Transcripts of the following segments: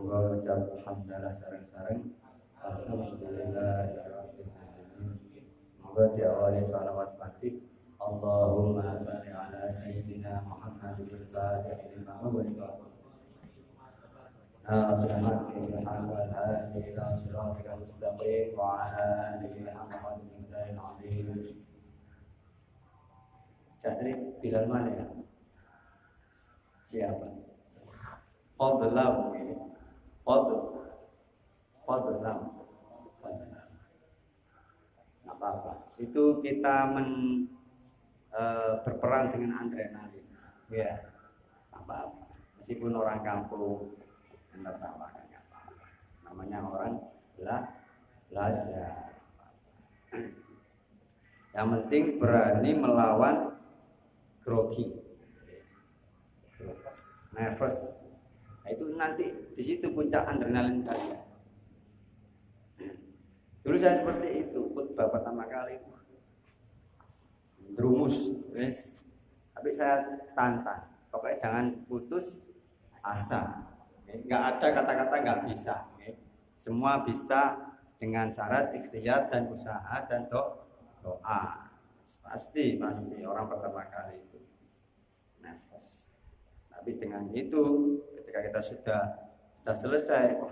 Monggo ucap alhamdulillah sareng-sareng. Alhamdulillahirabbil alamin. Monggo diawali shalawat Fatih. Allahumma shalli ala sayyidina Muhammadil fatihil lima ughliqa. Subhanaka wal hadi ila siratal mustaqim wa ala alihi haqqa qadrihi al-azim. Jadi pilihan mana ya? Siapa? Fadlam. Fadlam. Nggak apa-apa. Itu kita berperang dengan adrenalin. Ya, apa-apa. Meskipun orang kampung tertawakan apa-apa. Namanya orang belajar. Yang penting berani melawan grogi, nervous. Nah, itu nanti di situ puncak adrenalin kalian. Dulu saya seperti itu, khutbah pertama kali drumus, guys. Tapi saya tantang, pokoknya jangan putus asa. Nggak ada kata-kata nggak bisa. Semua bisa dengan syarat ikhtiar dan usaha dan doa. Pasti orang pertama kali itu nervous. Tapi dengan itu ketika kita sudah selesai,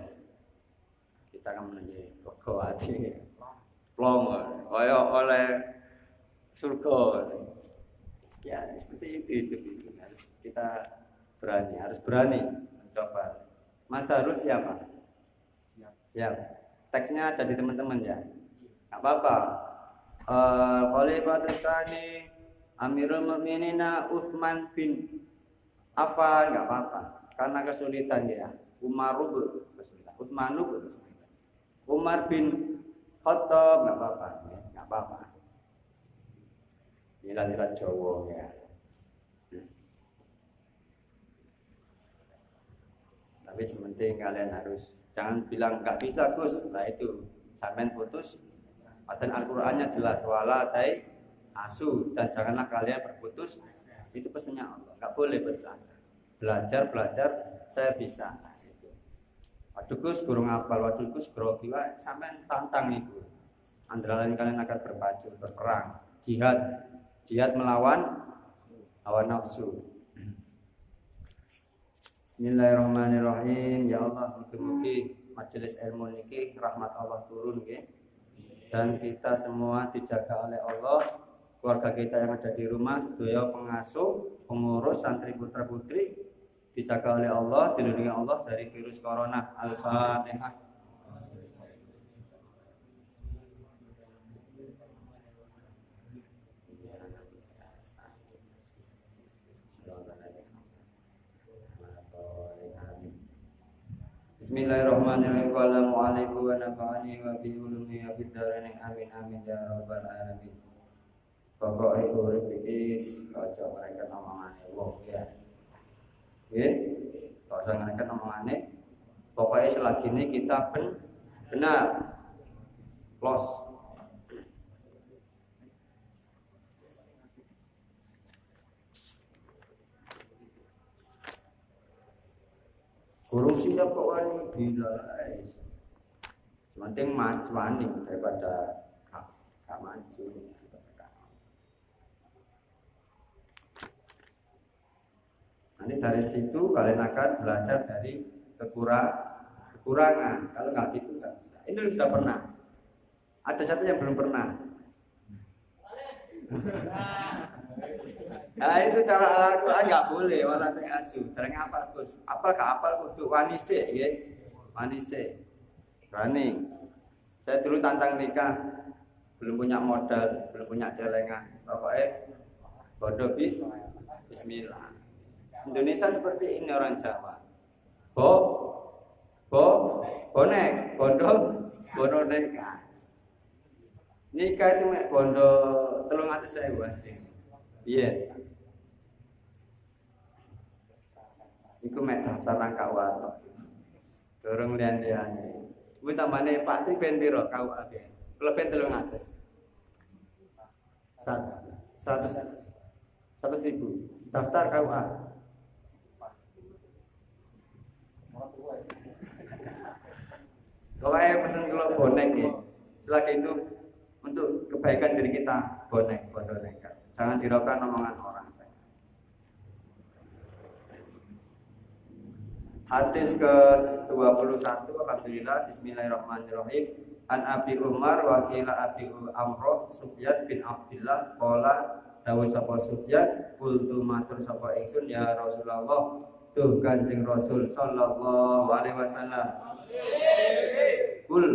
kita akan menjadi kokoh hati, plong, oleh surga. Ya seperti itu. Kita harus berani mencoba. Mas Harun siapa? Siap. Teksnya ada di teman-teman ya. Nggak apa-apa. Khalifah Tsani Amirul Mukminin Utsman bin Affan, nggak apa-apa karena kesulitan ya. Umar bin Khattab, nggak apa-apa. Nilai-nilai Jawa ya. Tapi sementing kalian harus jangan bilang nggak bisa Gus. Nah itu sampean putus. Padahal Al-Qur'annya jelas wala tai asu, dan janganlah kalian berputus. Itu pesannya Allah. Enggak boleh berasa. Belajar saya bisa. Waduh Gus gurung apal, waduh Gus grogi wae, sampean tantang itu. Andalan kalian akan berperang, jihad melawan hawa nafsu. Bismillahirrahmanirrahim. Ya Allah, mugi-mugi majelis ilmu niki rahmat Allah turun nggih. Dan kita semua dijaga oleh Allah, keluarga kita yang ada di rumah, sedaya pengasuh, pengurus, santri putra putri dijaga oleh Allah, dilindungi Allah dari virus corona. Al-Fatihah. Bismillahirrahmanirrahim. Assalamualaikum wa nafa'ani wa bi ulumi wa fid dharain amin ya rabbal alamin. Pokoke urip iki aja mereka omongane wong ya. Nggih, kok usah ngene omongane. Pokoke selagi ini kita benar. Los. Guru siap kok wani bila sementing wani daripada gak maju. Nanti dari situ kalian akan belajar dari kekurangan. Kalau nggak gitu nggak bisa. Ini sudah pernah. Ada satu yang belum pernah. Nah itu cara Al-Quran nggak boleh wala ta'asu. Terang apal Gus. Apal kudu wanise ya. Wanise. Berani. Saya dulu tantang nikah, belum punya modal, belum punya celengan. Pokoknya bodoh bismillah. Indonesia seperti ini orang Jawa. Bonek, bondo nikah. Nikah itu mek bondo 300.000 asli. Iya. Iku mek daftar nang KUA tok. Dorong lian-liane. Kuwi tambane Pak Tri ben piro KUA ben? Kula ben 300. 100.000 daftar KUA. Pokoknya pesan kalau bonek ya. Selagi itu untuk kebaikan diri kita, bonek. Jangan diraukan omongan orang. Hadis ke-21, alhamdulillah, bismillahirrahmanirrahim. An Abi Umar wa qila Abi Amr Sufyan bin Abdullah qala dawu sapa Sufyan qultu matur sapa ingsun ya Rasulullah tuh Kanjeng Rasul sallallahu alaihi wasallam kul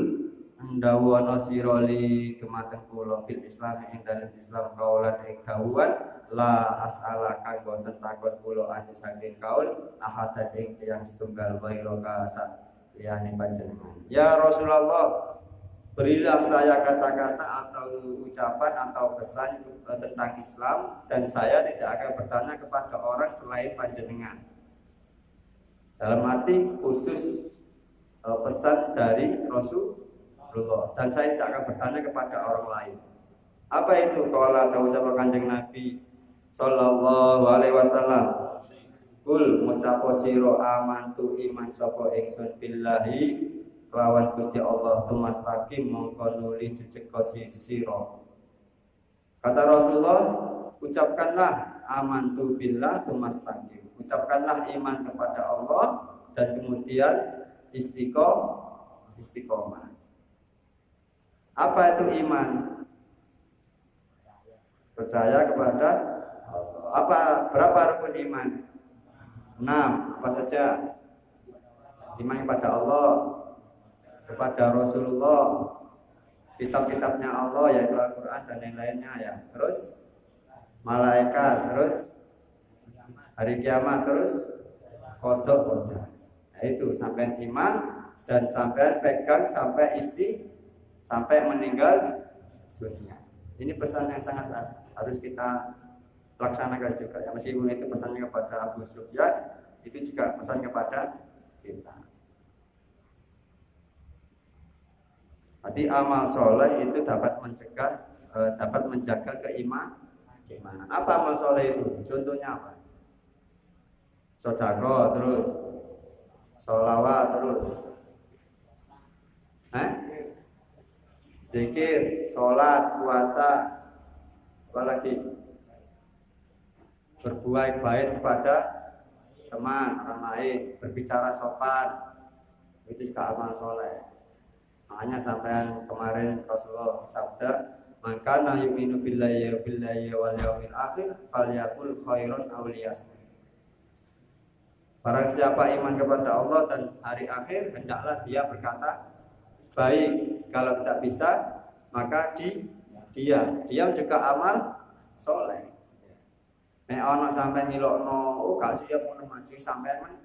ndawana sira li dumateng kula fil Islam ing dalem Islam kaulan ing dawuhan la as'ala kang boten takon kula anu saking kaul ahad ing tiyang setunggal waira sak liyane panjenengan ya Rasulullah berilah saya kata-kata atau ucapan atau pesan tentang Islam dan saya tidak akan bertanya kepada orang selain panjenengan. Dalam arti khusus pesan dari Rasulullah dan saya tidak akan bertanya kepada orang lain. Apa itu? Qala tahu sapa Kanjeng Nabi sallallahu alaihi wasallam. Kul ngucapo sira amantu iman sapa ingsun billahi lawan Gusti Allah tumastaqim mongko nuli jejeg sira. Kata Rasulullah, ucapkanlah amantu billah tumastaqim. Ucapkanlah iman kepada Allah dan kemudian istiqomah. Apa itu iman? Percaya kepada Allah. Berapa rukun iman? 6. Apa saja? Iman kepada Allah, kepada Rasulullah, kitab-kitabnya Allah yaitu Al-Quran dan yang lainnya ya. Terus malaikat, terus hari kiamat, terus qada. Nah, itu sampai iman dan sampai pegang sampai meninggal dunia. Ini pesan yang sangat harus kita laksanakan juga ya. Meskipun itu pesannya kepada Abu Sufyan, itu juga pesan kepada kita. Jadi amal soleh itu dapat menjaga keimanan. Apa amal soleh itu? Contohnya apa? Sedekah terus, sholawat terus, zikir, sholat, puasa, apalagi berbuat baik kepada teman orang lain, berbicara sopan, itu juga amal soleh. Makanya sampai kemarin Rasulullah sabda, "Man kana yu'minu billahi wal yawmil akhir falyaqul khairan aw liyasmut." Barang siapa iman kepada Allah dan hari akhir, hendaklah dia berkata baik. Kalau tidak bisa, maka diam juga amal soleh. Nek ana sampai nilokno, gak siap ngono maju sampean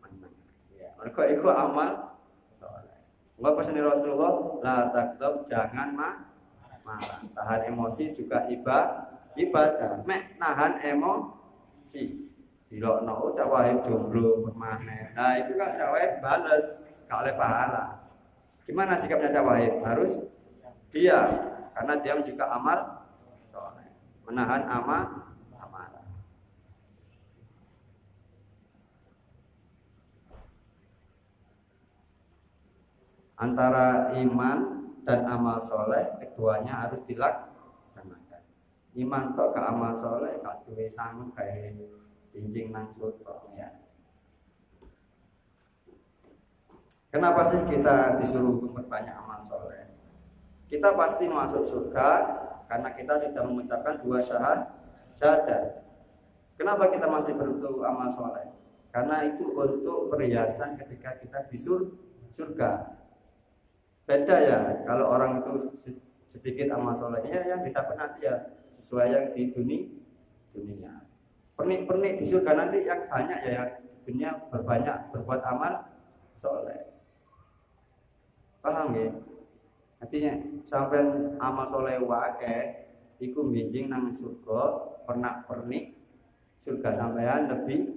menang. Ya, mergo iku amal soleh. Wa pesan Rasulullah, la takdzab, jangan marah. Tahan emosi juga ibadah. Mek nahan emosi. Dilokno cak wae jomblo permanen. Nah, itu kan cak wae bales, gak oleh pahala. Gimana sikapnya cak wae? Harus diam, karena diam juga amal soleh. Menahan amalan. Antara iman dan amal soleh, keduanya harus dilaksanakan. Iman tok ke amal soleh, gak duwe sanggup kayak pincing nang surga ya. Kenapa sih kita disuruh memperbanyak amal soleh? Kita pasti masuk surga karena kita sudah mengucapkan 2 syahadat. Kenapa kita masih perlu amal soleh? Karena itu untuk perhiasan ketika kita di surga. Beda ya, kalau orang itu sedikit amal solehnya yang didapat nanti ya sesuai yang di dunia. Pernik-pernik di surga nanti yang banyak ya, yang di dunia berbuat amal soleh. Paham ya? Artinya sampai amal soleh wae iku mbinjing nang surga, pernak-pernik surga sampean lebih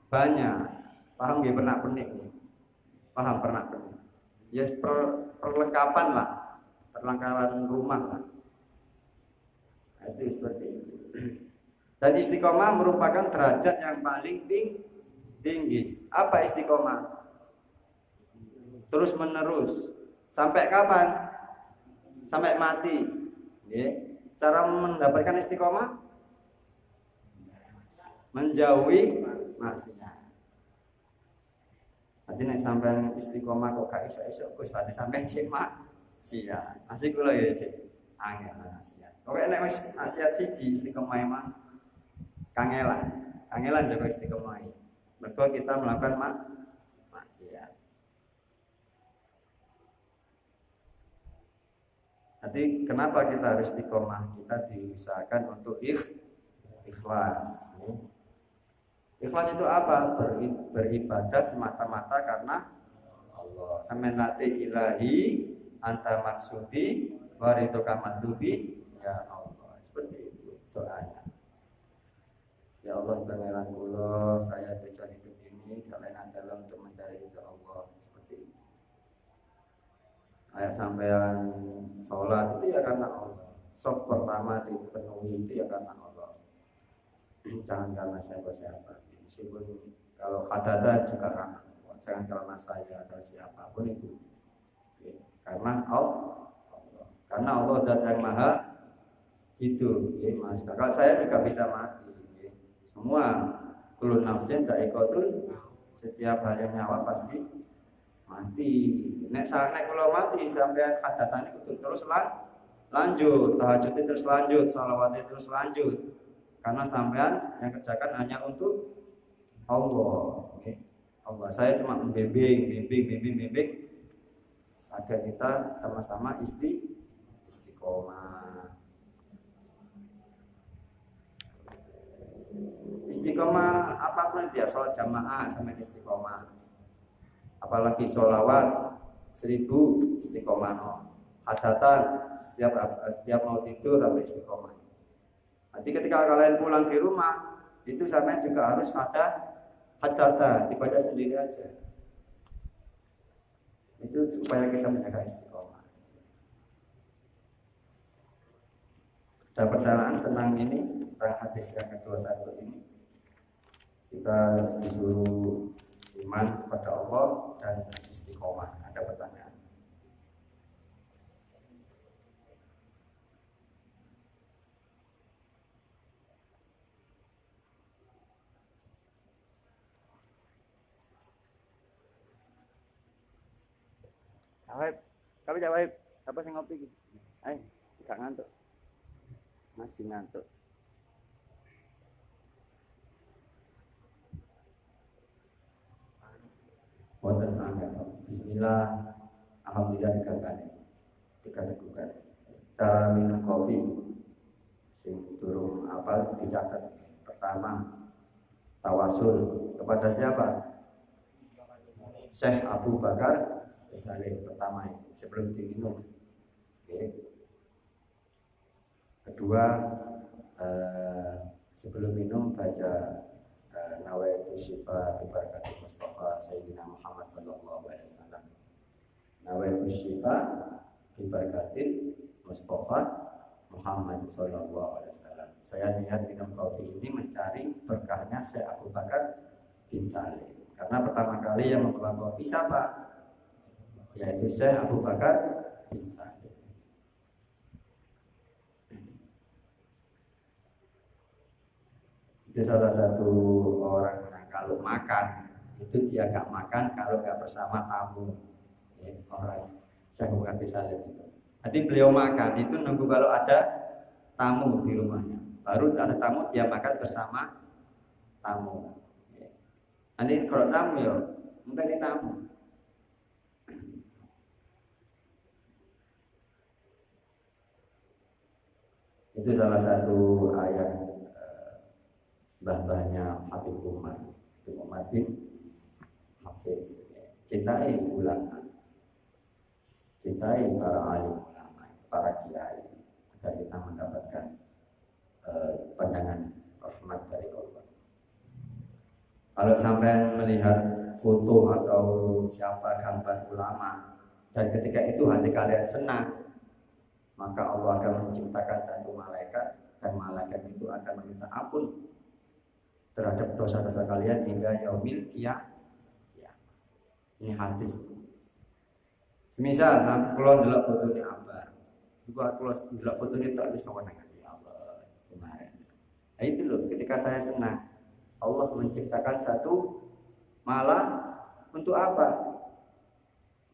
banyak. Paham ya pernak-pernik? Paham pernak-pernik? Ya perlengkapan lah, perlengkapan rumah lah. Itu seperti itu. Dan istiqomah merupakan derajat yang paling tinggi. Apa istiqomah? Terus menerus Sampai kapan? Sampai mati. Cara mendapatkan istiqomah menjauhi maksiat. Nanti nek sampean istiqomah kok gak iso-iso Gus berarti sampean cek maksiat. Masih kula ya cek angel maksiat. Pokoke nek wis maksiat siji istiqomah emang kangelan jaga istiqomah. Mergo kita melakukan maksiat. Nanti kenapa kita harus istiqomah? Kita diusahakan untuk ikhlas. Ikhlas itu apa? Beribadah semata-mata karena Allah. Sampai nanti ilahi anta maksudi waritu kamatlubi ya Allah. Seperti itu doanya. Ya Allah pangeran kula, saya tujuan hidup ini kalian adalah untuk mencari ridha Allah. Seperti itu. Kayak sampean sholat itu ya karena Allah. Soft pertama dipenuhi itu ya karena Allah. Jangan karena siapa-siapa. Meskipun kalau hadada juga karena Allah. Jangan karena saya atau siapapun itu. Karena Allah. Karena Allah zat yang maha itu. Mas. Kalau saya juga bisa mati. Semua kullu nafsin dha'iqatul, setiap hal yang nyawa pasti mati. Nek kalau mati sampai hadatan itu terus lanjut, tahajud terus lanjut, salawat terus lanjut. Karena sampean yang kerjakan hanya untuk Allah. Allah. Saya cuma membimbing agar kita sama-sama istiqomah. Istiqomah apapun dia, sholat jamaah sampai istiqomah. Apalagi sholawat 1000 istiqomah no. Hadatan setiap mau tidur harus istiqomah. Nanti ketika kalian pulang di rumah itu sampai juga harus hadatan, dibaca sendiri aja. Itu supaya kita menjaga istiqomah. Ada pertanyaan tentang ini, tentang hadis yang ke-21 ini. Kita disuruh iman kepada Allah dan istiqomah. Ada pertanyaan? Jawab. Apa sih ngopi gitu? Ayo, gak ngantuk. Ngaji ngantuk. Wonten angkat. Bismillah. Alhamdulillah tiga tegukan. Cara minum kopi sing durung apa dicatat. Pertama, tawasul kepada siapa? Syekh Abu Bakar Salim pertama itu sebelum diminum. Kedua, sebelum minum baca nawaitu syifa bi barakatil Mustafa Sayyidina Muhammad sallallahu alaihi wasallam. Nawaitu syifa bi barakatil Mustafa Muhammad sallallahu alaihi wasallam. Saya niat minum kopi ini mencari berkahnya Syekh Abu Bakar bin Salim. Karena pertama kali yang membawa kopi siapa? Yaitu Syekh Abu Bakar bin Salim. Itu salah satu orang yang kalau makan itu dia gak makan kalau gak bersama tamu. Orang Syekh Abu Bakar bin Salim itu. Nanti beliau makan itu nunggu kalau ada tamu di rumahnya. Baru ada tamu dia makan bersama tamu. Nanti kalau tamu ya, mungkin tamu. Itu salah satu ayat mbah-mbahnya Habib Umar bin Hafiz. Cintai ulama, cintai para alim ulama, para kiai, agar kita mendapatkan pandangan rahmat dari Allah. Kalau sampai melihat foto atau siapa gambar ulama dan ketika itu hati kalian senang, maka Allah akan menciptakan satu malaikat dan malaikat itu akan meminta ampun terhadap dosa-dosa kalian hingga yaumil qiyamah. Ini hadis. Semisal kula ndelok fotone apa. Iku kula ndelok fotone tok wis seneng ya Allah. Kemarin. Nah itu loh, ketika saya senang, Allah menciptakan satu malah untuk apa?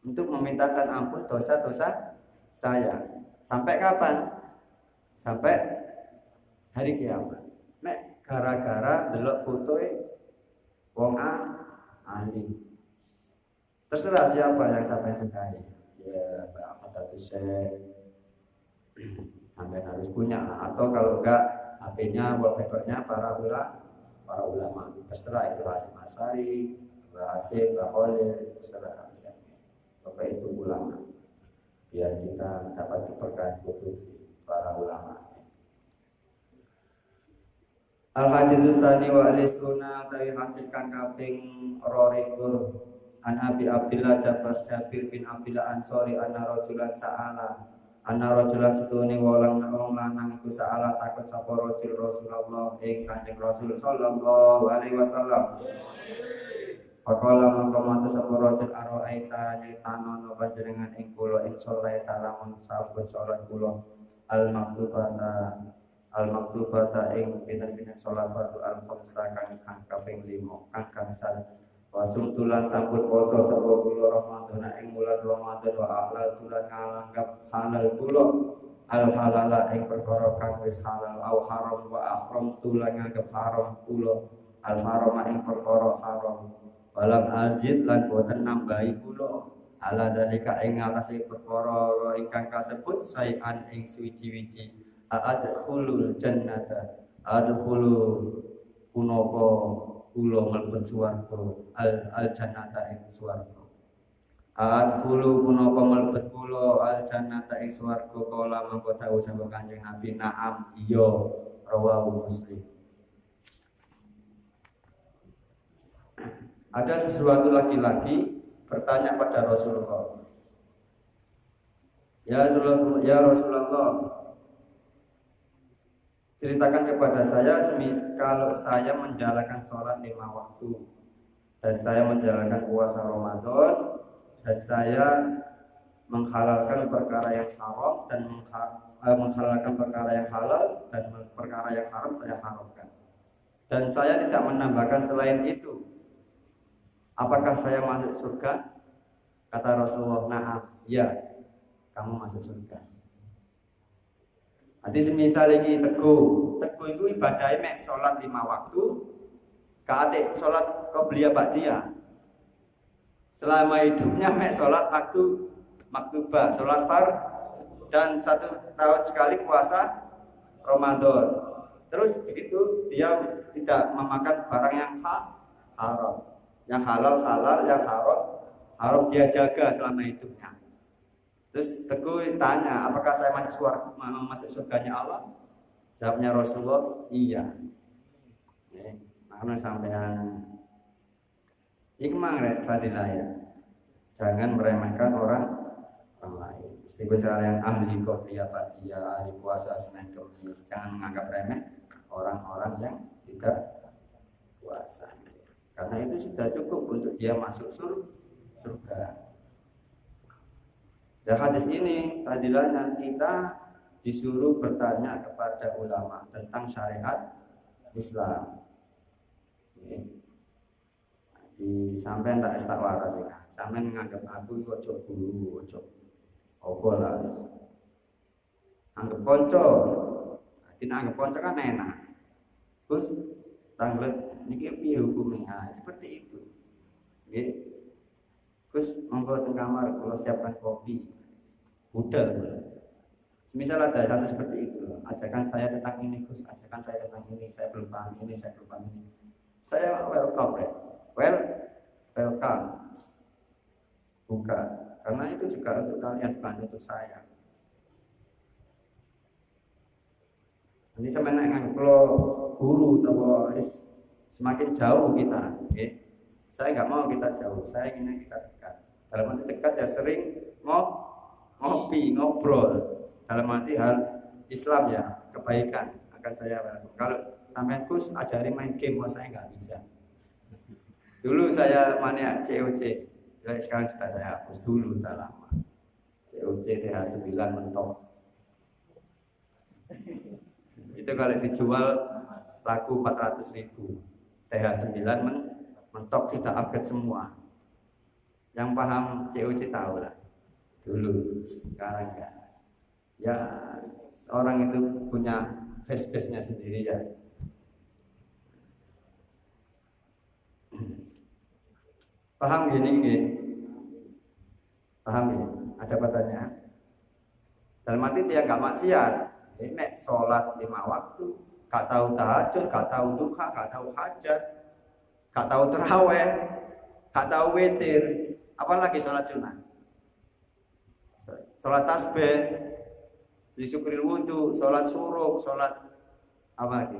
Untuk memintakan ampun dosa-dosa saya. Sampai kapan? Sampai hari kiamat. Nek gara-gara delok fotoe wong Ali. Terserah siapa yang sampai sukai. Ya, Pak Syekh sampai harus punya, atau kalau enggak HP-nya, wallpaper-nya para ulama. Terserah itu Hasyim Asy'ari, Hasyim, Khalil, terserah. Bapak itu ulama. Biar kita dapat keberkahan foto para ulama. Al-haditsu tsani wa al-sunna tawi hadis kang kaping 22 an Abi Abdillah Jabir bin Abdillah Ansori anna rajulan setune wong lanang iku sa'ala takut sapa rajul Rasulullah ing Kanjeng Rasul sallallahu alaihi wasallam. Faqala mangko sapa rajul araita nyritanono panjenengan ing kula ing salat lamun sampun salat kula al-maktubata ing pinten-pinten salat fardu al-khamsa kang kaping 5 kang san wasum tulan sampun poso sapa kula Ramadan ing bulan Ramadan wa ahlal tulan nganggap halal kula al halala ing perkara kang wis halal au haram wa ahram tulan nganggap haram kula al harama ing perkara haram walam azid lan boten nambahi kula ala dalika ing ngatasi perkara ingkang kasebut sayan ing suci-wici adkhulul jannata adkhulu punapa kula mlebet swarga al jannata ing swarga adkhulu punapa mlebet kula al jannata ing swarga kala mangko dawuh sapa Kanjeng Nabi na'am iya rawahu Muslim. Ada sesuatu laki-laki bertanya pada Rasulullah, ya Rasulullah, ceritakan kepada saya kalau saya menjalankan sholat 5 waktu dan saya menjalankan puasa Ramadan dan saya menghalalkan perkara yang haram dan menghalalkan perkara yang halal dan perkara yang haram saya haramkan dan saya tidak menambahkan selain itu. Apakah saya masuk surga? Kata Rasulullah, na'am, ya, kamu masuk surga. Nanti semisal ini teguh itu ibadahnya mek sholat 5 waktu, kate sholat qobliyah ba'diyah. Selama hidupnya mek sholat waktu maktubah, sholat fard, dan 1 tahun sekali puasa Ramadan. Terus begitu dia tidak memakan barang yang haram. Yang halal, yang haram dia jaga selama hidupnya. Terus Teguh tanya, apakah saya masuk surganya Allah? Jawabnya Rasulullah, iya. Karena sampean ikmang fadilah ya. Jangan meremehkan orang lain. Meskipun cara yang ahli qobliyah ba'diyah, ahli puasa Senin Kamis, jangan menganggap remeh orang-orang yang tidak puasa. Karena itu sudah cukup untuk dia masuk surga. Dan hadis ini tadilah kita disuruh bertanya kepada ulama tentang syariat Islam. Di sampean tak waras ya. Sampean menganggap aku ojo guru, ojo apa lah. Anggap konco. Anggap konco kan enak. Terus tanglet niki piye hukumnya? Seperti itu. Nggih. Terus monggo teng kamar kula siapkan kopi. Budal. Semisal ada hal seperti itu, ajakan saya tentang ini, Gus, ajakan saya tentang ini, saya belum paham ini, saya belum paham ini. Saya welcome, welcome. Buka. Karena itu juga untuk kalian, bukan untuk saya. Nanti sampai naik kalau guru atau semakin jauh kita, okay? Saya nggak mau kita jauh, saya ingin kita dekat. Dalam arti dekat ya sering ngopi, ngobrol. Dalam arti hal Islam ya, kebaikan akan saya lakukan. Kalau sampai Gus ajari main game, saya nggak bisa. Dulu saya maniak COC, sekarang sudah saya hapus dulu, udah lama. COC TH9 mentok. Itu kalau dijual laku 400.000. TH9 mentok sudah upgrade semua. Yang paham COC tahu lah. Dulu, sekarang enggak. Ya, orang itu punya face-nya sendiri ya. Paham gini? Paham ya? Ada pertanyaan? Dalam arti dia nggak maksiat. Ini sholat 5 waktu, gak tahu tahajud, gak tahu duha, gak tahu hajat, gak tahu terawih, gak tahu witir, apalagi sholat sunnah, sholat tasbih, syukuril wudu, sholat suruh, sholat apa lagi?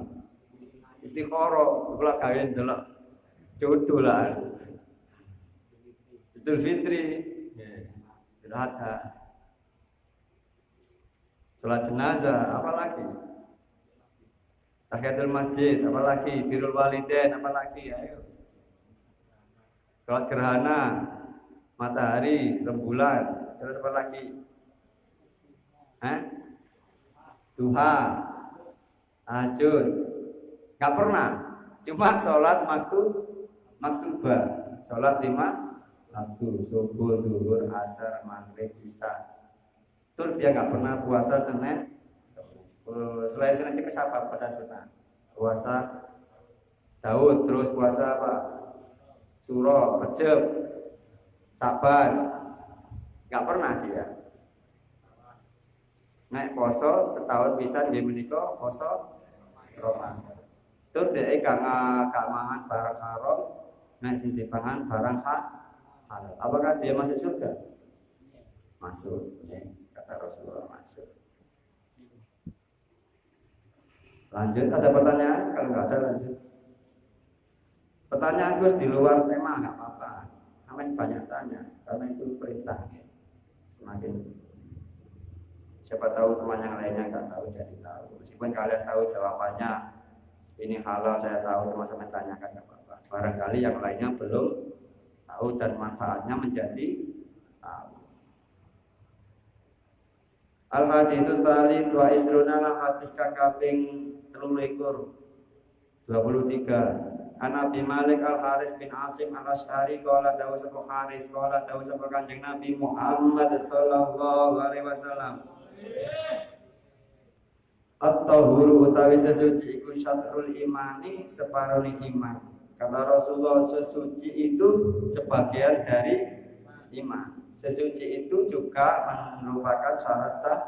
Istikharah, kula kawin delok jodoh lah. Idul Fitri, Idul Adha. Sholat jenazah, apalagi? Tahiyatul masjid, apalagi? Birrul walidain, apalagi? Ayo. Sholat gerhana, matahari, rembulan, terus apalagi? Duha, tahajud, nggak pernah. Cuma sholat maktubah, sholat 5 waktu, subuh, zuhur, asar, maghrib, isya. Terus dia nggak pernah puasa Senin. Selain Senin itu apa? Puasa sunnah. Puasa Daud, terus puasa apa? Suro, Rejab, Saban. Nggak pernah dia. Naik poso setahun bisa dia menikah poso Ramadan. Terus dia gak mangan barang haram, naik sintipangan barang halal. Apakah dia masuk surga? Masuk, ya. Kata Rasulullah masuk. Lanjut, ada pertanyaan? Kalau nggak ada lanjut. Pertanyaan Gus di luar tema nggak apa-apa. Namanya banyak tanya, karena itu perintah. Semakin siapa tahu teman yang lainnya nggak tahu jadi tahu. Meskipun kalian tahu jawabannya, ini halal saya tahu, teman-teman tanyakan nggak apa-apa. Barangkali yang lainnya belum tahu dan manfaatnya menjadi tahu. Al-haditsu tsalits wa isruna hadis kaping 23. An Abi Malik Al-Haris bin Asim Al-Asy'ari qala dawu sapa Haris qala dawu sapa Kanjeng Nabi Muhammad sallallahu alaihi wasallam. At-tahuru utawi sesuci iku syatrul imani separuh iman. Kata Rasulullah, sesuci itu sebagian dari iman. Sesuci itu juga merupakan syarat sah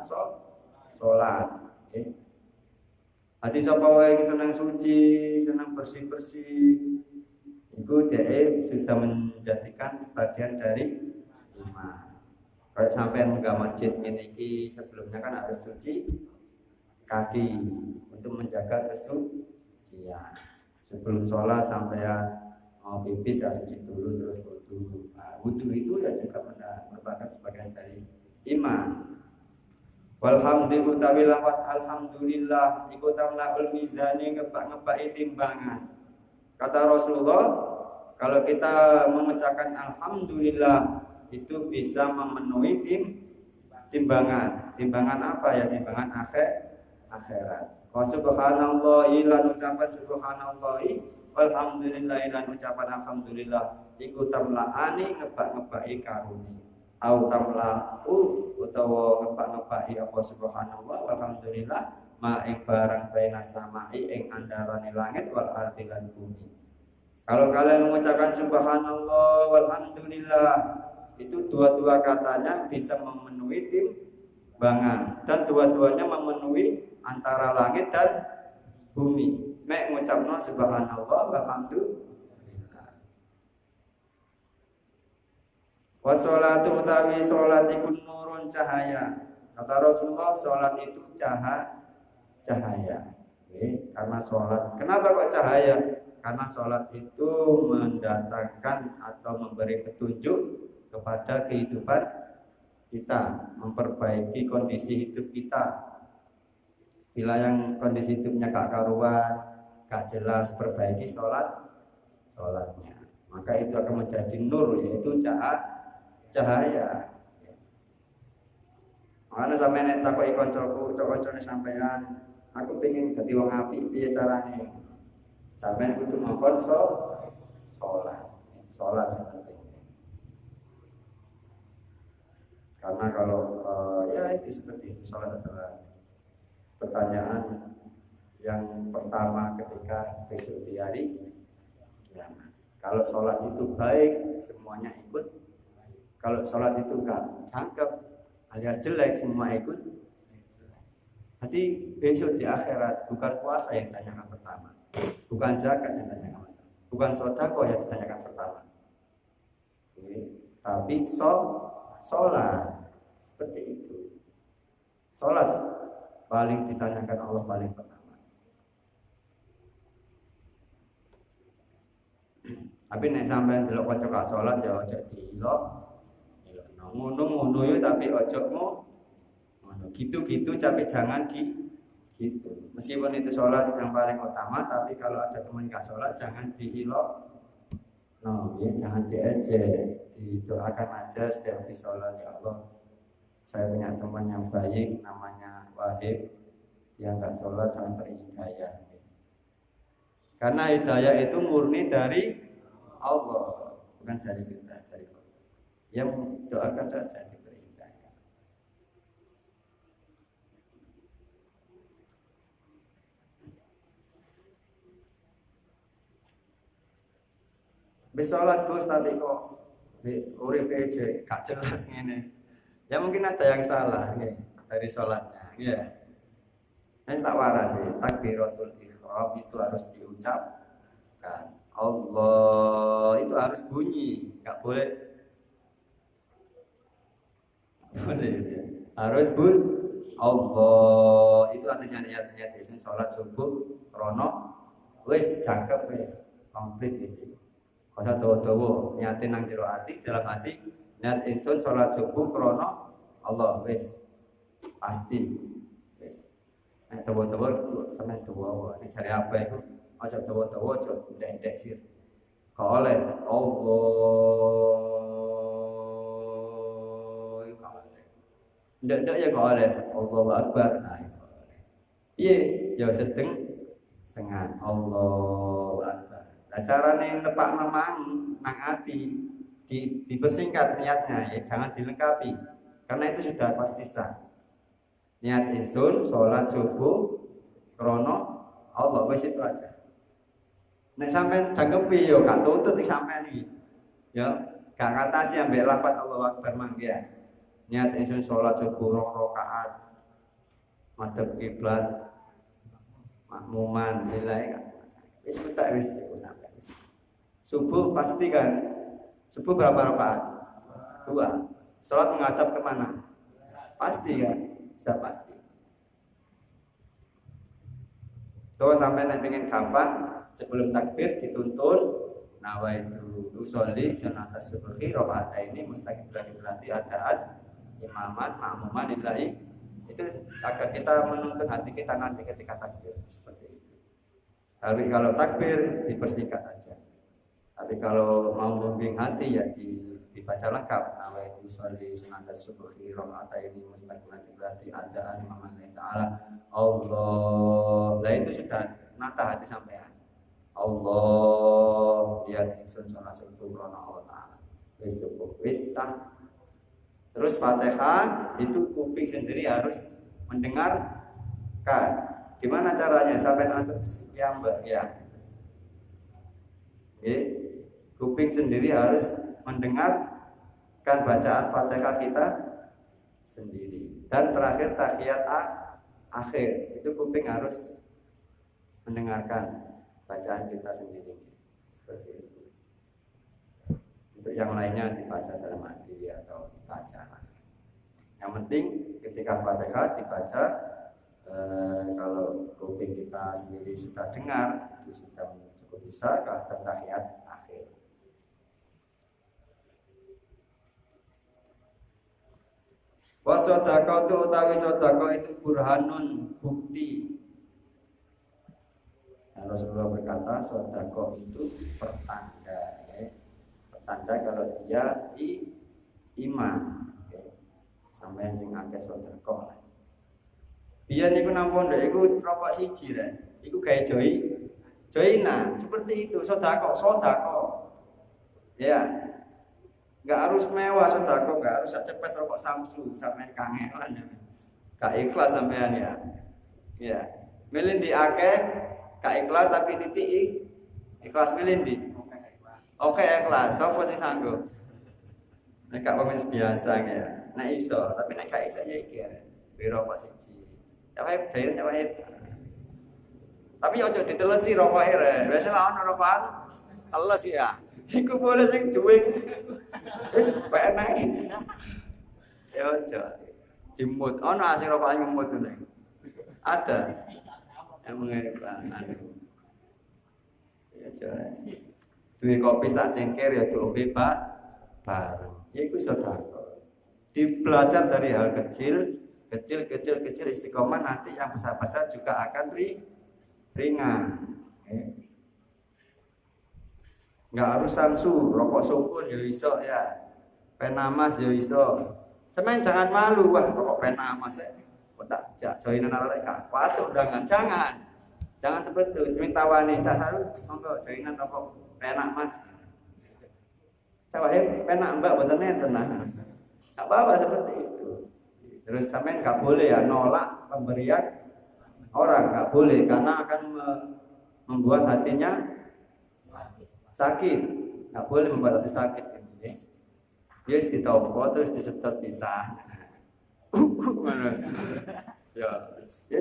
sholat. Hati sapa wae senang suci, senang bersih-bersih, itu dia sudah menjadikan sebagian dari iman. Kalau sampai menggak masjid ini sebelumnya kan harus cuci kaki untuk menjaga kesucian. Sebelum sholat sampai mau pipis ya cuci dulu terus wudu. Nah, wudu itu ya juga merupakan sebagian dari iman. Walhamdulillah utawi lafaz alhamdulillah iku tamlaul mizani ngebak-ngebaki timbangan. Kata Rasulullah, kalau kita mengucapkan alhamdulillah itu bisa memenuhi timbangan. Timbangan apa ya? Timbangan akhirat. Wa subhanallahi lan ucapan subhanallahi walhamdulillah lan ucapan alhamdulillah iku tamlaani ngebak-ngebaki karuni. Au tamla'u utawa ngebak-ngebaki apa subhanallah walhamdulillah ma ing barang baina sama'i ing andarane langit wal ardi lan bumi. Kalau kalian mengucapkan subhanallah walhamdulillah, itu dua-dua katanya bisa memenuhi timbangan dan dua-duanya memenuhi antara langit dan bumi. Mek ngucapno subhanallah walhamdulillah. Wassolatu utawi sholat iku nurun cahaya. Kata Rasulullah, sholat itu cahaya. Oke, karena sholat. Kenapa kok cahaya? Karena sholat itu mendatangkan atau memberi petunjuk kepada kehidupan kita, memperbaiki kondisi hidup kita. Bila yang kondisi hidupnya gak karuan, gak jelas, perbaiki sholatnya. Maka itu akan menjadi nur, yaitu cahaya. Makanya sampai nek takoki kancaku, kancane sampean, aku pengen dadi wong apik, piye carane? Sampean kudu ngkon salat. Salat seperti ini. Karena kalau ya itu seperti itu, salat adalah pertanyaan yang pertama ketika besok di hari kiamat. Kalau sholat itu baik, semuanya ikut. Kalau sholat itu enggak cakep alias jelek, semua ikut. Nanti besok di akhirat bukan puasa yang ditanyakan pertama, bukan zakat yang ditanyakan pertama, bukan sedekah yang ditanyakan pertama. Oke. Tapi sholat seperti itu. Sholat paling ditanyakan Allah paling pertama. Tapi nek sampean delok kanca ka salat ya aja diilok. Ngono-ngono yo tapi aja ngono. Gitu-gitu tapi jangan gitu. Meskipun itu salat yang paling utama, tapi kalau ada teman ka salat jangan diilok. No, ya jangan diejek. Didoakan aja setiap habis salat, ya Allah. Saya punya teman yang baik namanya Wahid yang enggak salat sampai hidayah. Karena hidayah itu murni dari Allah, bukan dari kita, dari Allah. Yang doakan saja diberi hidayah. Bis sholat Gus tapi kok urip aja gak jelas ngene. Ya mungkin ada yang salah nih dari sholatnya. Ya. Saya tak waras sih, takbiratul ihram itu harus diucapkan. Allah itu harus bunyi, nggak boleh ya. Harus Allah itu artinya niat biasanya sholat subuh krono wis cakep wis komplit wis. Kalau tahu niatin nang jero ati dalam hati niat insun sholat subuh krono Allah wis pasti wis. Nek tahu sampean tahu nek cari apa itu aja tawa-tawa aja ndek sir. Kok oleh Allah iku oleh. Ndak ya kok oleh Allahu Akbar. Nah, iya, ya setengah Allahu Akbar. Nah, carane nepak memang nang ati dipersingkat niatnya ya jangan dilengkapi. Karena itu sudah pasti sah. Niat insun salat subuh krono Allah wis itu aja. Nek sampean jangkepi yo gak tuntut iki sampean iki. Ya, gak ngatasi ambek lafaz Allahu Akbar mangga. Niat ingsun salat subuh 2 rakaat. Madhep kiblat. Makmuman nilai kan. Wis petak wis iku sampean. Subuh pasti kan. Subuh berapa rakaat? 2. Salat menghadap kemana? Pasti kan? Bisa pasti. Tuh sampai nek pengen gampang sebelum takbir dituntun nawaitu usolli sunatas subhi rakaataini mustaqbilan berarti adaan imaman makmuman lillahi itu agar kita menuntun hati kita nanti ketika takbir seperti itu. Tapi kalau takbir dipersingkat aja. Tapi kalau mau membimbing hati ya dibaca lengkap nawaitu usolli sunatas subhi rakaataini mustaqbilan berarti adaan imaman lillahi ta'ala Allah. Nah itu sudah nata hati sampean. Allah lihat insun sholat subuh krono Allah Ta'ala wis cukup wis sah. Terus Fatihah itu kuping sendiri harus mendengarkan. Gimana caranya sampai antuk yang ya kuping sendiri harus mendengarkan bacaan Fatihah kita sendiri. Dan terakhir tahiyat akhir itu kuping harus mendengarkan bacaan kita sendiri seperti itu. Untuk yang lainnya dibaca dalam hati atau dibaca. Yang penting ketika Fatihah dibaca kalau kuping kita sendiri sudah dengar itu sudah cukup bisa ke tahiyat akhir. Wasodaqah utawi sodaqah itu burhanun bukti. Rasulullah berkata sedekah itu pertanda ya. Pertanda kalau dia iman ya. sampeyan sing akeh sedekah. Biyen niku nang pondok iku rokok siji rek. Iku gawe joinan, seperti itu sedekah. Ya. Enggak harus mewah sedekah, enggak harus cepet rokok Samsu sampean kangelan ya. Gak ikhlas sampean ya. Ya. Milih di akeh gak ikhlas tapi titik ikhlas milih di. Oke ikhlas, sapa sing sanggup? Nek gak wis biasa ya. Nek iso, tapi nek gak iso ya iki. Piro rokok siji. Ya wae jair ya wae. Tapi ojo ditelesi rokoke re. Wis lah ono rokokan teles ya. Iku boleh sing duwe. Wis penak. Ya ojo. Dimut. Ono asing rokokan ngemut ngene. Ada. Yang mengikhlas ya coba. Duwe kopi sak cengker ya diombe bareng. Ya iku sedekah. Dibelajar dari hal kecil istiqomah, nanti yang besar-besar juga akan ringan. Enggak harus Samsu, rokok sukun ya iso ya. Penamas ya iso. Semen jangan malu, wah rokok penamas ya. Kok tak joinan arek gak patut undangan, jangan seperti itu. Cuma tawani tak harus monggo joinan rokok penak Mas. Cawahe penak Mbak mboten enten nah. Enggak apa-apa seperti itu. Terus sampean enggak boleh ya nolak pemberian orang, enggak boleh karena akan membuat hatinya sakit. Enggak boleh membuat hati sakit ya. Yes ditompo terus disetot pisah. Ya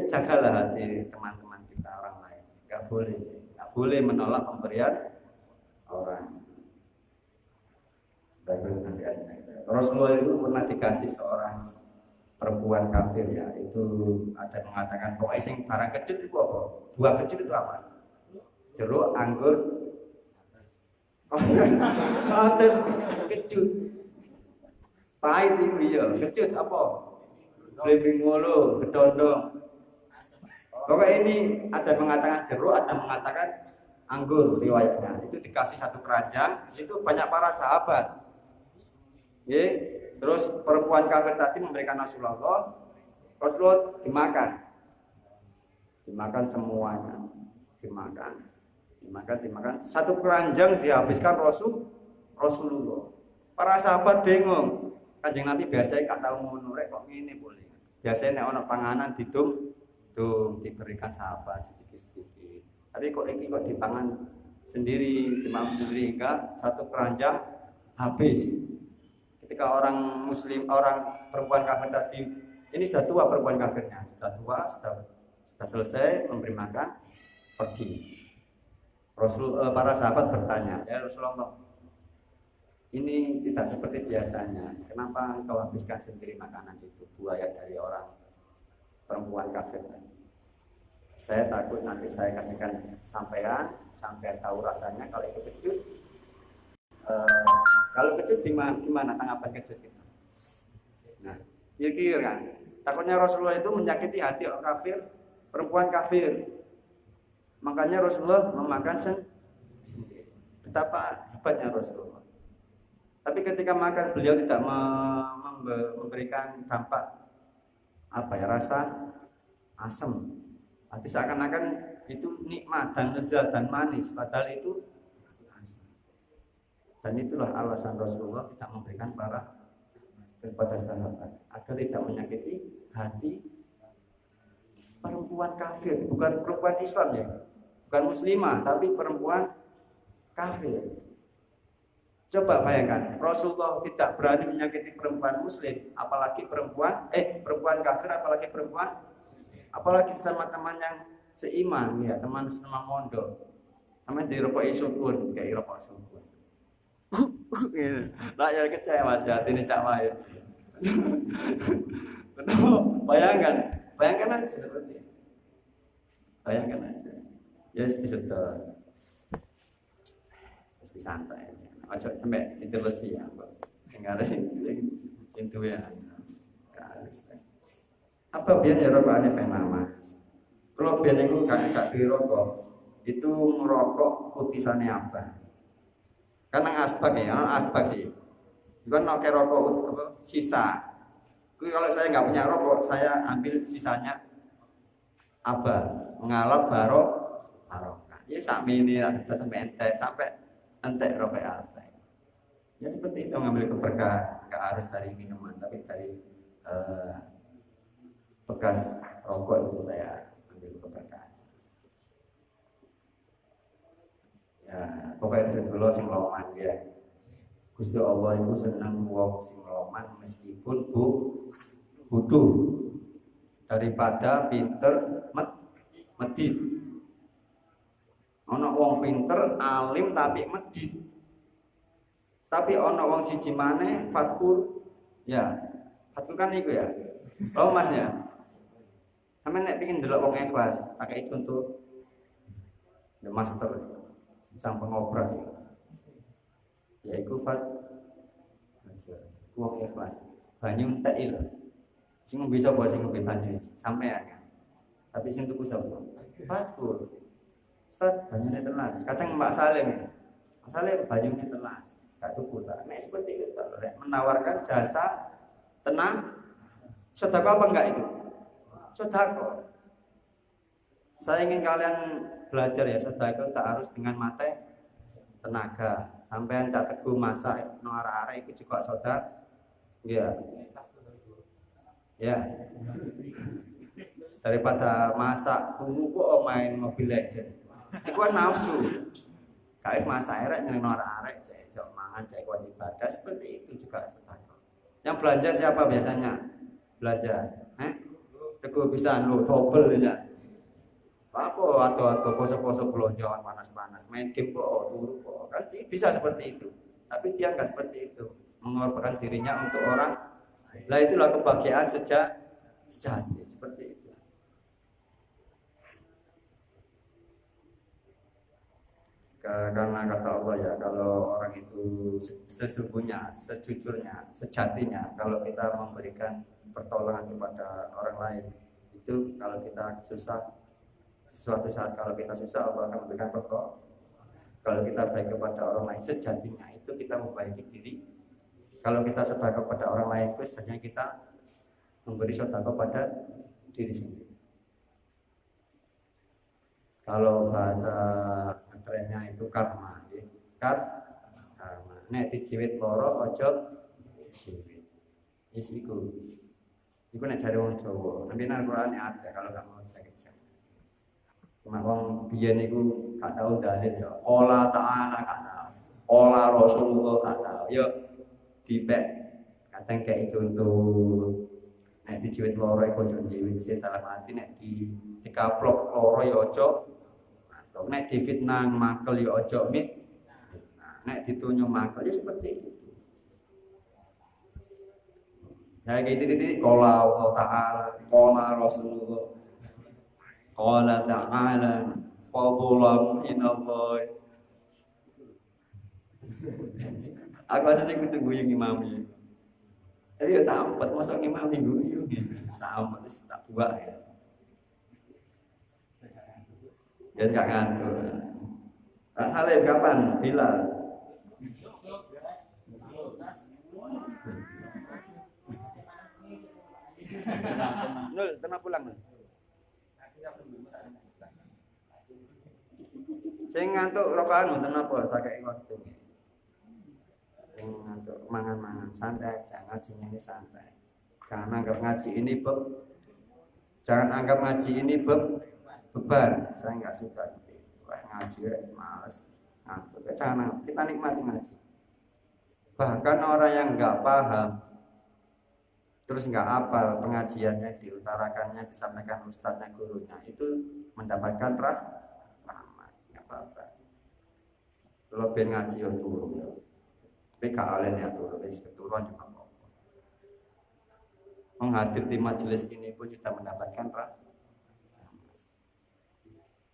jagalah hati teman-teman kita orang lain. Enggak boleh menolak pemberian orang. Rasulullah itu pernah dikasih seorang perempuan kafir ya, itu ada mengatakan pokoknya sing barang kecut itu apa? Buah kecut itu apa? Jeruk, anggur, terus kecut, pahit itu ya, kecut apa? Blimbing mulu, gedondong. Pokoknya ini ada mengatakan jeruk, ada mengatakan anggur riwayatnya. Itu dikasih satu keranjang, di situ banyak para sahabat. Terus perempuan kafir tadi memberikan Rasulullah dimakan semuanya, dimakan. Satu keranjang dihabiskan Rasulullah. Para sahabat bingung. Kanjeng Nabi biasanya gak tahu ngono rek kok ngene boleh. Biasanya nek ana panganan diberikan sahabat sedikit-sedikit. Tapi kok ini kok dimakan sendiri enggak satu keranjang habis. Ketika orang muslim, orang perempuan kafir tadi, ini sudah tua perempuan kafirnya, sudah selesai memberi makan, pergi. Para sahabat bertanya, ya Rasulullah, ini tidak seperti biasanya. Kenapa engkau habiskan sendiri makanan itu, buaya dari orang perempuan kafir tadi? Saya takut nanti saya kasihkan sampai tahu rasanya kalau itu kecut. Kalau kecut gimana tanggapan kecut itu? Nah, kira-kira kan, takutnya Rasulullah itu menyakiti hati orang kafir, perempuan kafir. Makanya Rasulullah memakan sendiri. Betapa hebatnya Rasulullah. Tapi ketika makan beliau tidak memberikan dampak rasa asam. Nanti seakan-akan itu nikmat dan lezat dan manis, padahal itu asam. Dan itulah alasan Rasulullah tidak memberikan kepada sahabat agar tidak menyakiti hati perempuan kafir, bukan perempuan Islam ya, bukan muslimah, tapi perempuan kafir. Coba bayangkan, Rasulullah tidak berani menyakiti perempuan muslim, apalagi perempuan kafir, apalagi sama teman yang seiman ya, teman mondok. Namanya dirokok syukur, kayak rokok syukur. Lah ya kecewa hati ini Cak Wahid. Bayangkan aja seperti itu. Bayangkan aja. Ya disedot. Mesti santai. Ojo sampai ditelesi ya, Mbak. Enggak ada sing duwe ya. Apa biyen ya rokokane penamas. Kalau biyen iku gak duwe rokok, itu ngerokok putisane apa? Karena asbak ya, asbak sih. Bukan pakai rokok sisa. Kalau saya nggak punya rokok, saya ambil sisanya apa? Mengalap barokah. Ya sampai ini sampai entek rokok apa. Ya seperti itu mengambil keberkahan, nggak harus dari minuman, tapi dari bekas rokok itu saya ambil keberkahan. Ya, pokoknya itu dulu sing loman ya. Gusti Allah itu senang wong sing loman meskipun bodoh daripada pinter medit. Ana wong pinter alim tapi medit. Tapi ana wong siji maneh fatkur. Ya, fatkur kan iku ya. Loman ya. Sampe nek pengin ndelok wong ikhlas, tak kei contoh the master sang pengobrak. Yaiku wong ikhlas. Banyu entek lho. Sing ngombe sapa sing ngombe banyu sampean kan. Tapi sing tuku sapa? Fatkur. Ustaz, banyune telas. Kadang Mbak Salim. Mbak Salim banyune telas. Gak tuku ta. Nek seperti itu menawarkan jasa tenang. Sedekah apa enggak itu? Sedekah. Saya ingin kalian belajar ya, sedekah tak harus dengan mata tenaga. Sampean cak teguh masak no arek-arek iku juga sedekah. Iya. Ya. Daripada masak tunggu kok main Mobile Legend. Iku kan nafsu. Kae masak arek nyeneng arek-arek cek mangan cek kuat ibadah seperti itu juga sedekah. Yang belanja siapa biasanya? Belanja. Teguh pisan lho double ya. Apa atau poso-poso belonjoan panas-panas main game kok turu kok kan sih bisa seperti itu, tapi dia nggak seperti itu, mengorbankan dirinya untuk orang. Lah itulah kebahagiaan sejati seperti itu. Karena kata Allah ya, kalau orang itu sesungguhnya, sejujurnya, sejatinya, kalau kita memberikan pertolongan kepada orang lain, itu kalau kita susah, suatu saat kalau kita susah Allah akan memberikan pertolongan. Kalau kita baik kepada orang lain sejatinya itu kita membaiki diri. Kalau kita sedekah kepada orang lain itu sejatinya kita memberi sedekah kepada diri sendiri. Kalau bahasa trennya itu karma, ya. Karma. Nek dijiwit loro ojo jiwit. Is iku. Iku nek jare wong Jawa. Nanti nang Quran ada kalau enggak mau saya kecek. Cuma wong biyen niku gak tau dalil ya. Allah Ta'ala gak tau. Allah Rasulullah gak tau. Yo dipek kadang kayak contoh nek dijiwit loro iku ojo jiwit sing dalam arti nek dikaplok loro ya ojo. Nek difitnah makel ya ojo mit. Nek ditunjuk makel ya seperti itu. Ya kayak titik-titik qala Allah Ta'ala, qala Rasulullah. Qala ta'ala fadlan minallah. Aku asline kudu guyu ngimami. Tapi ya tampet mosok ngimami guyu gitu. Tampet wis tak buak ya. Ya gak ngantuk. Tak Salim kapan? Bilal. Nul, tenang pulang. Sing ngantuk rokokan mboten napa tak kei waktu. Sing ngantuk mangan-mangan santai aja, ngajinya ini santai. Jangan anggap ngaji ini beban. Saya enggak suka itu. Wah, ngaji males. Ngantuk. Jangan, kita nikmati ngaji. Bahkan orang yang enggak paham terus nggak hafal pengajiannya diutarakannya disampaikan ustadznya gurunya itu mendapatkan rahmat nggak apa-apa. Lebih ngaji yang turun ya, tapi kalian ya turun, keturun juga apa-apa. Menghadir di majelis ini pun kita mendapatkan rahmat.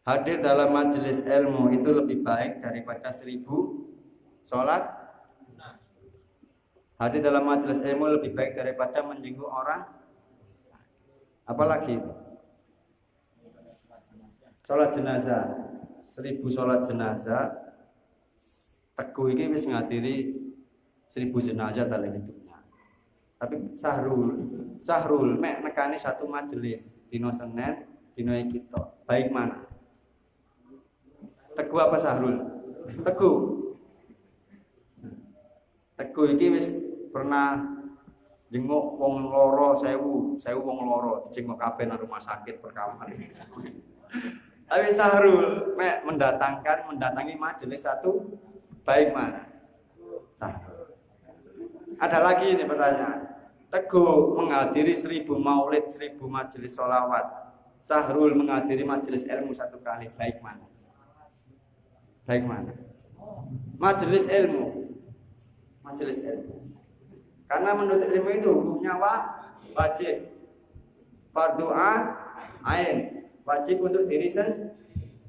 Hadir dalam majelis ilmu itu lebih baik daripada 1000 sholat. Hadir dalam majelis ilmu lebih baik daripada menyinggung orang. Apalagi sholat jenazah, 1000 sholat jenazah. Teguh ini wis ngadiri 1000 jenazah dalam hidupnya. Tapi Sahrul mek nekani satu majelis dino Senin, dino iki tok. Baik mana? Teguh apa Sahrul? Teguh. Teguh iki wis pernah jenguk wong loro 1000 wong loro dijenguk kabeh nang rumah sakit perkamar. Tapi Sahrul mek mendatangi majelis satu baik mana? Sahrul. Ada lagi ini pertanyaan. Teguh menghadiri 1000 maulid, 1000 majelis sholawat. Sahrul menghadiri majelis ilmu 1 kali, baik mana? Baik mana? Majelis ilmu. Majelis ilmu. Karena menuntut ilmu itu hukumnya wajib. Fardhu ain, wajib untuk diri sendiri.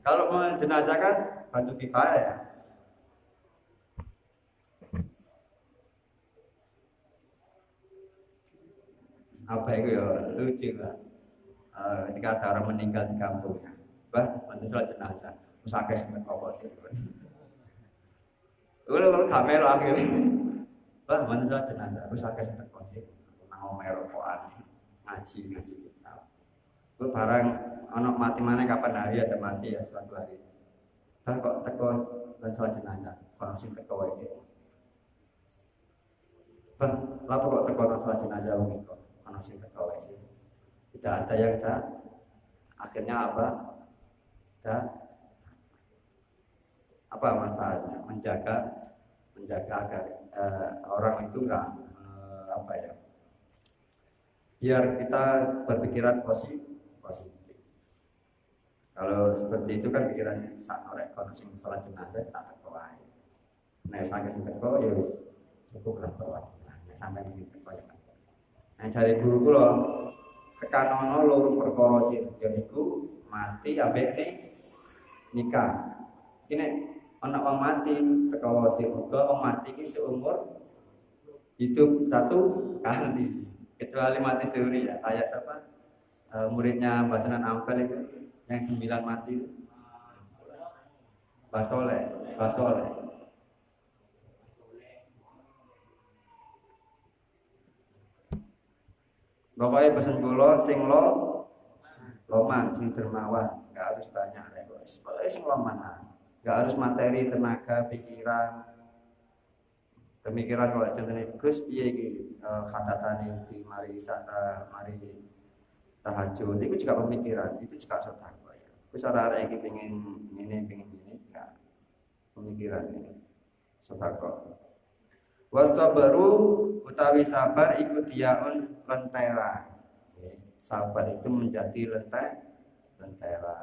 Kalau menjenazahkan fardu kifayah. Apa itu ya lucu lah. Ketika ada orang meninggal di kampungnya, bantu sholat jenazah, musakes apa sih? Kalau kamera akhirnya, bantu sholat jenazah, musakes apa sih? Mau merokokan, ngaji kita. Gue barang anak mati mana kapan hari ada mati ya suatu hari. Kok teko bantu sholat jenazah, kalau sih teko aja. Lalu kok teko bantu sholat jenazah begitu? Sing terkawai sih. Tidak ada yang akhirnya apa manfaatnya? Menjaga agar orang itu enggak biar kita berpikiran positif. Kalau seperti itu kan pikirannya sak orek kono sing salat jenazah tak terkawai. Nek sakit sing teko ya wis cukup lah kawai. Nek sampai ngene teko ya. Nah, cari guru kula tekan ana loro perkara sih yaiku mati ambek nikah. Iki ana wong mati perkara sih uga wong mati iki seumur hidup 1 kali. Kecuali mati suri ya kayak siapa? Muridnya Mbak Sunan Ampel itu yang 9 mati itu. Basole. Pokoknya pesan kula sing loman, sing dermawan, enggak harus banyak rekos. Pokoknya sing loman, enggak harus materi, tenaga, pikiran. Pemikiran kalau contohnya Gus piye iki khatatane di mari wisata, mari tahajud itu juga pemikiran, itu juga sedekah ya. Gus arek iki pengen ini enggak pemikiran ini sedekah. Wasabru utawi sabar iku tiaun lentera. Sabar itu menjadi lentera.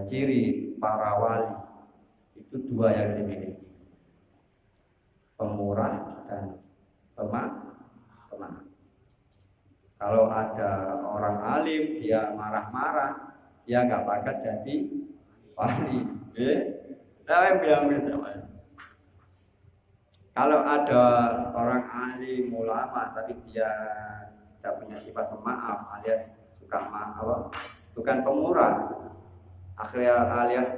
Ciri para wali itu 2 yang dimiliki. Pemurah dan pemaaf. Kalau ada orang alim dia marah-marah, dia nggak bakat jadi wali. Kalau ada orang alim ulama tapi dia tidak punya sifat pemaaf alias suka bukan pemurah akhirnya alias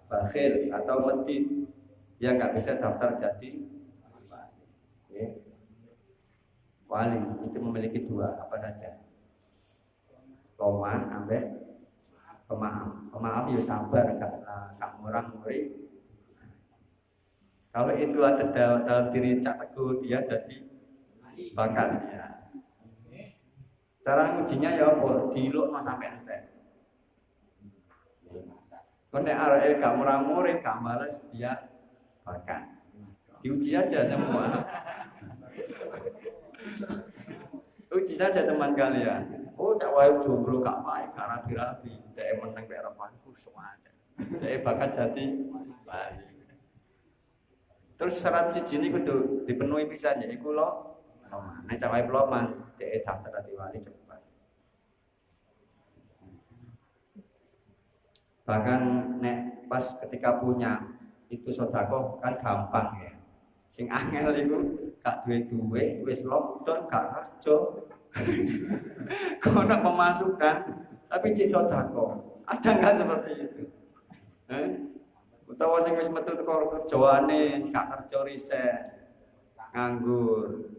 bakhil atau medit, dia nggak bisa daftar jadi wali. Itu memiliki 2 apa saja, loman ambek pemaaf ya sabar, enggak murah-murih. Kalau itu ada dalam diri Cak Teguh, dia jadi bakat ya. Cara ngujinya ya apa? Dilukno sampai entek. Kon nek areke gak murah-murih, gak males, dia bakat. Diuji aja semua. Uji saja teman kalian. Oh, cak wae jomblo gak baik, gak rapi-rapi. Dek meneng nek repanku semuanya. Dek bakat jadi wali. Terus syarat siji niku kudu dipenuhi pisan yaiku loman. Nek cak wae loman, dek daftar dadi wali cepat. Bahkan nek pas ketika punya itu sedekah kan gampang ya. Sing angel iku gak duwe wis lockdown gak kerja. Kono pemasukan tapi cek sedekah. Ada enggak seperti itu? Utawa sing wis metu teko kerjaane gak kerja riset nganggur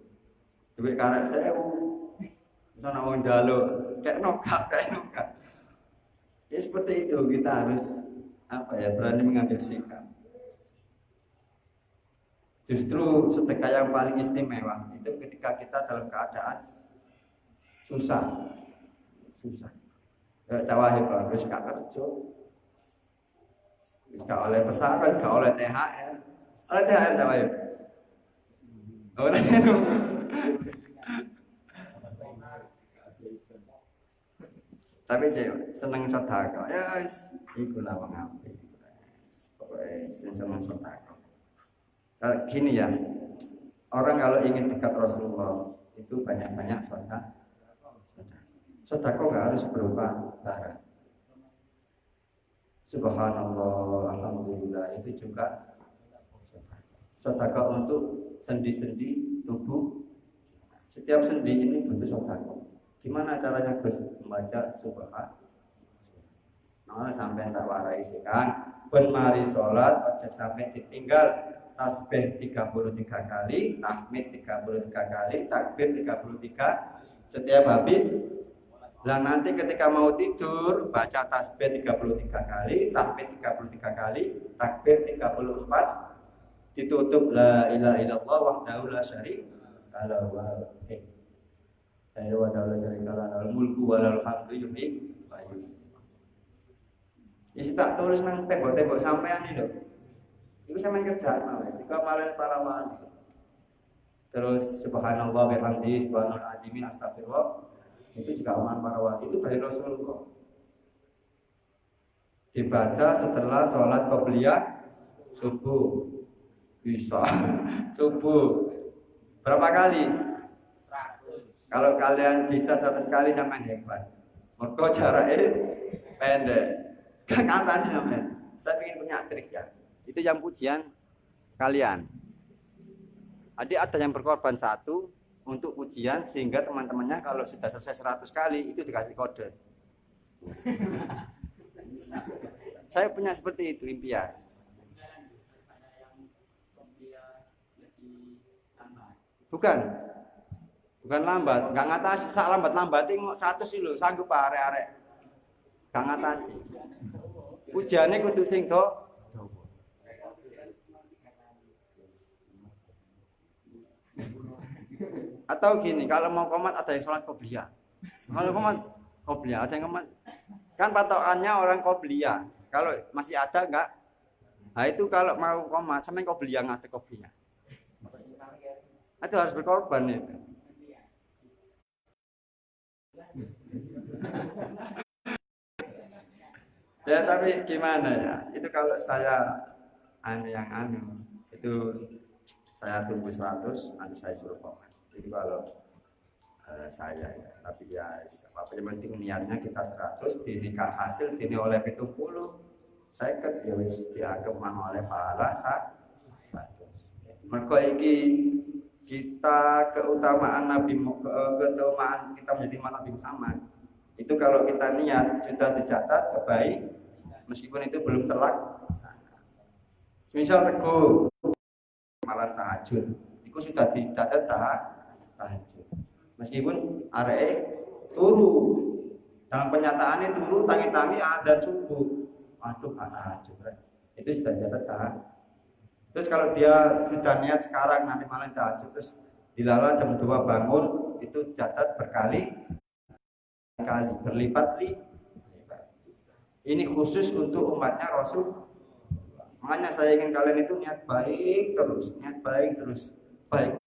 duit karek 1000 iso ana wong njaluk kayak nokak ya seperti itu kita harus berani mengambil sikap. Justru sedekah yang paling istimewa itu ketika kita dalam keadaan susah kayak Jawa hebat wis gak kerja wis gak oleh pesangon gak oleh THR Jawa hebat orang itu tapi seneng sedekah ya wis iku lah wong apik pokoke seneng sedekah. Gini ya, orang kalau ingin dekat Rasulullah itu banyak-banyak sedekah. Sedekah nggak harus berupa barang. Subhanallah, alhamdulillah itu juga sedekah untuk sendi-sendi tubuh. Setiap sendi ini butuh sedekah. Gimana caranya Gus membaca subhanallah? Nah, sampai tak warai sih kan. Ben mari salat aja sampai ditinggal tasbih 33 kali, tahmid 33 kali, takbir 33 setiap habis. Lah nanti ketika mau tidur baca tasbih 33 kali, tahmid 33 kali, takbir 34, ditutup la ilaha illallah wahdahu la syarika lahu wa al mulku wa lahul hamdu yuhyi wa yumiitu. Isi tak tulis nang tembok-tembok sampean iki lho. Iku sampean kerjaan mawes, iku amalan para wali. Terus subhanallah bihamdi subhanal azim astagfirullah. Itu juga amalan para wali, itu dari Rasulullah. Dibaca setelah sholat qobliyah subuh. Bisa subuh. Berapa kali? Kalau kalian bisa 100 kali sampean hebat. Mergo jaraknya pendek. Katanya sampean. Saya ingin punya trik ya. Itu yang pujian kalian. Ada yang berkorban satu untuk ujian sehingga teman-temannya kalau sudah selesai 100 kali itu dikasih kode. Saya punya seperti itu impian. Bukan lambat, nggak ngatasi sak lambat-lambat ini 100 sih lho, sanggup arek-arek. Nggak ngatasi. Ujiannya kudu sing do. Atau gini, kalau mau komat ada yang sholat qobliyah. Kalau komat qobliyah, ada yang komat. Kan patokannya orang qobliyah. Kalau masih ada enggak? Nah itu kalau mau komat, sampai qobliyah nggak ada qobliyah. Itu harus berkorban ya. Ya tapi gimana ya? Itu kalau saya itu saya tunggu 100 nanti saya suruh komat. Jadi kalau saya ya, tapi ya apa yang penting niatnya kita 100 dinikah hasil dini oleh 70 saya kan ya wis dianggap oleh pahala 100. Mergo iki kita keutamaan keutamaan kita menjadi Nabi Muhammad itu kalau kita niat sudah dicatat kebaik meskipun itu belum terlaksana. Misal teguh malam tahajud itu sudah dicatat tahajud meskipun arek turu dalam penyataannya turu tangi-tangi ada subuh waduh tahajud itu sudah dicatat tahajud. Terus kalau dia sudah niat sekarang nanti malam tahajud terus dilala jam 2 bangun itu dicatat berkali berlipat. Ini khusus untuk umatnya Rasul. Makanya saya ingin kalian itu niat baik terus, baik